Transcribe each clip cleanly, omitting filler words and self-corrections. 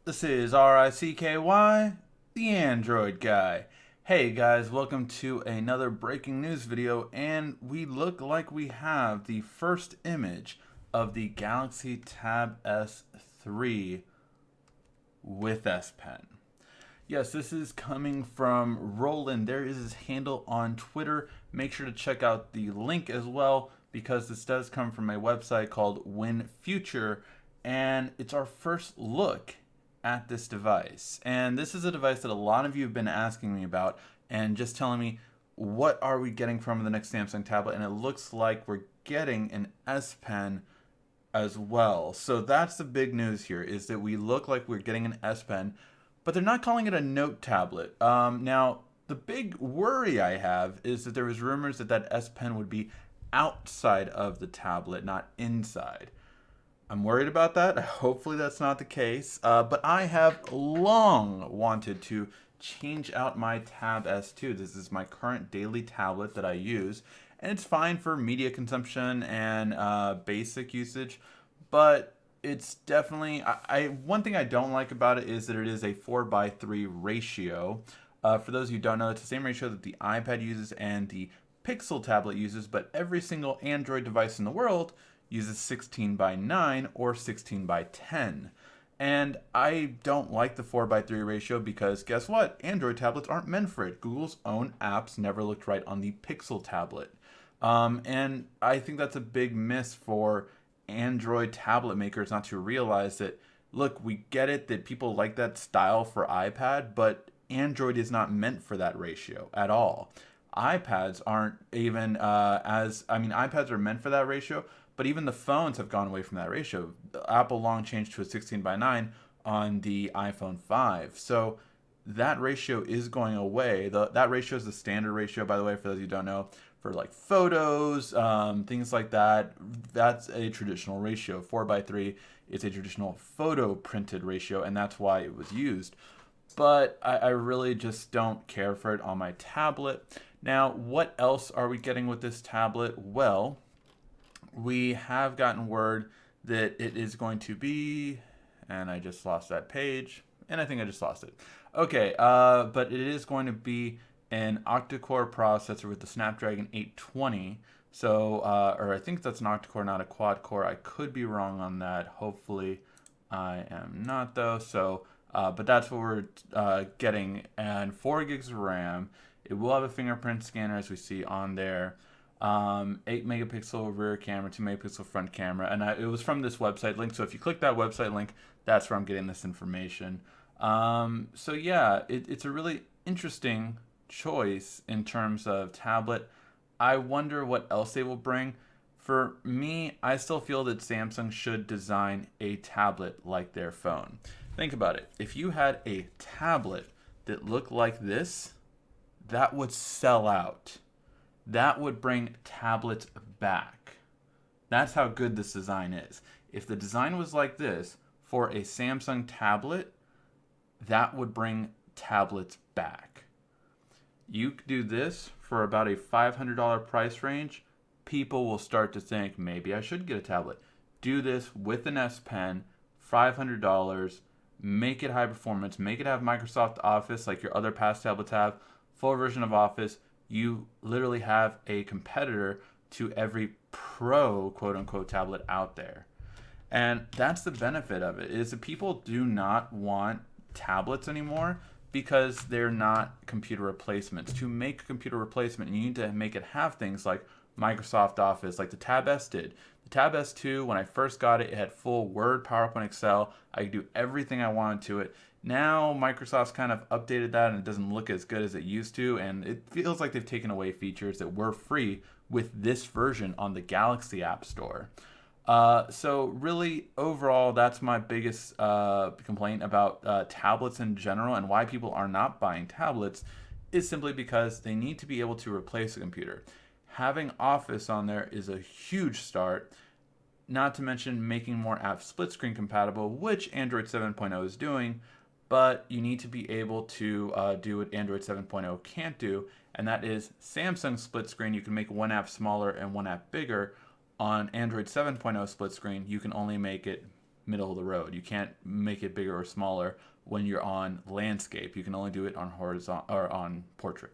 This is RICKY, the Android guy. Hey guys, welcome to another breaking news video, and we look like we have the first image of the Galaxy Tab S3 with S Pen. Yes, this is coming from Roland. There is his handle on Twitter. Make sure to check out the link as well, because this does come from a website called Win Future, and it's our first look at this device. And this is a device that a lot of you have been asking me about and just telling me, what are we getting from the next Samsung tablet? And it looks like we're getting an S Pen as well. So that's the big news here, is that we look like we're getting an S Pen, but they're not calling it a Note tablet. Now, the big worry I have is that there was rumors that that S Pen would be outside of the tablet, not inside. I'm worried about that. Hopefully that's not the case. But I have long wanted to change out my Tab S2. This is my current daily tablet that I use, and it's fine for media consumption and basic usage, but it's definitely, one thing I don't like about it is that it is a 4:3 ratio. For those who don't know, it's the same ratio that the iPad uses and the Pixel tablet uses, but every single Android device in the world uses 16:9 or 16:10. And I don't like the 4:3 ratio because guess what? Android tablets aren't meant for it. Google's own apps never looked right on the Pixel tablet. And I think that's a big miss for Android tablet makers not to realize that, look, we get it that people like that style for iPad, but Android is not meant for that ratio at all. iPads aren't even iPads are meant for that ratio, but even the phones have gone away from that ratio. Apple long changed to a 16:9 on the iPhone 5. So that ratio is going away. That ratio is the standard ratio, by the way, for those who don't know, for like photos, things like that. That's a traditional ratio. 4:3 is a traditional photo printed ratio, and that's why it was used. But I really just don't care for it on my tablet. Now, what else are we getting with this tablet? Well, we have gotten word that it is going to be, and I just lost that page, and I think I just lost it. Okay, but it is going to be an octa-core processor with the Snapdragon 820. So, or I think that's an octa-core, not a quad-core. I could be wrong on that. Hopefully, I am not though. So, but that's what we're getting, and 4 gigs of RAM. It will have a fingerprint scanner, as we see on there. 8 megapixel rear camera, 2 megapixel front camera, and it was from this website link. So if you click that website link, that's where I'm getting this information. So yeah, it's a really interesting choice in terms of tablet. I wonder what else they will bring. For me, I still feel that Samsung should design a tablet like their phone. Think about it. If you had a tablet that looked like this, that would sell out. That would bring tablets back. That's how good this design is. If the design was like this for a Samsung tablet, that would bring tablets back. You could do this for about a $500 price range. People will start to think, maybe I should get a tablet. Do this with an S Pen, $500, make it high performance, make it have Microsoft Office like your other past tablets have, full version of Office. You literally have a competitor to every pro quote unquote tablet out there. And that's the benefit of it, is that people do not want tablets anymore because they're not computer replacements. To make a computer replacement, you need to make it have things like Microsoft Office, like the Tab S did. The Tab S2, when I first got it, it had full Word, PowerPoint, Excel. I could do everything I wanted to it. Now Microsoft's kind of updated that and it doesn't look as good as it used to, and it feels like they've taken away features that were free with this version on the Galaxy App Store. So really, overall, that's my biggest complaint about tablets in general, and why people are not buying tablets is simply because they need to be able to replace a computer. Having Office on there is a huge start, not to mention making more apps split screen compatible, which Android 7.0 is doing, but you need to be able to do what Android 7.0 can't do, and that is Samsung split screen. You can make one app smaller and one app bigger. On Android 7.0 split screen, you can only make it middle of the road. You can't make it bigger or smaller when you're on landscape. You can only do it on horizontal or on portrait.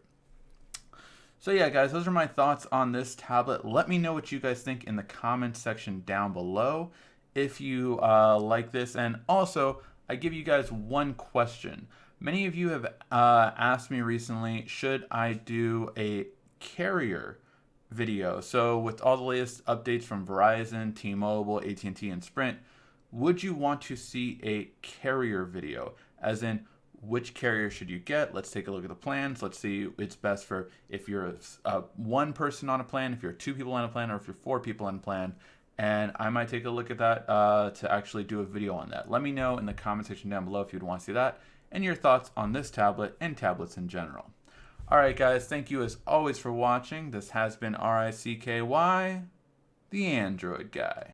So yeah, guys, those are my thoughts on this tablet. Let me know what you guys think in the comments section down below if you like this. And also, I give you guys one question. Many of you have asked me recently, should I do a carrier video? So with all the latest updates from Verizon, T-Mobile, AT&T, and Sprint, would you want to see a carrier video? As in, which carrier should you get? Let's take a look at the plans. Let's see it's best for if you're one person on a plan, if you're two people on a plan, or if you're four people on a plan. And I might take a look at that to actually do a video on that. Let me know in the comment section down below if you'd want to see that and your thoughts on this tablet and tablets in general. Alright guys, thank you as always for watching. This has been RICKY, the Android Guy.